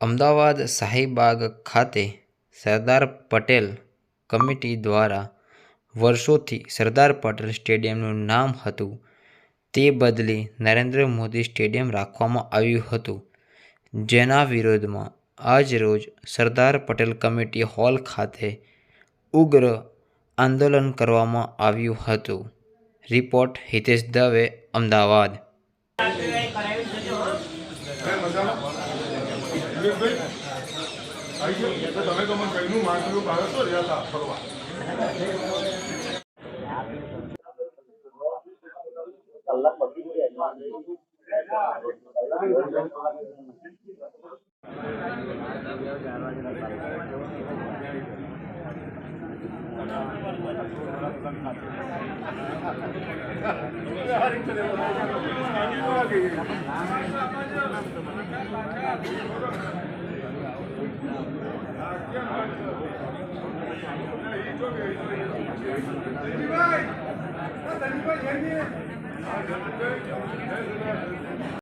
અમદાવાદ શાહીબાગ ખાતે સરદાર પટેલ કમિટી દ્વારા વર્ષોથી સરદાર પટેલ સ્ટેડિયમનું નામ હતું તે બદલી નરેન્દ્ર મોદી સ્ટેડિયમ રાખવામાં આવ્યું હતું, જેના વિરોધમાં આજ રોજ સરદાર પટેલ કમિટી હોલ ખાતે ઉગ્ર આંદોલન કરવામાં આવ્યું હતું. રિપોર્ટ હિતેશ દવે, અમદાવાદ.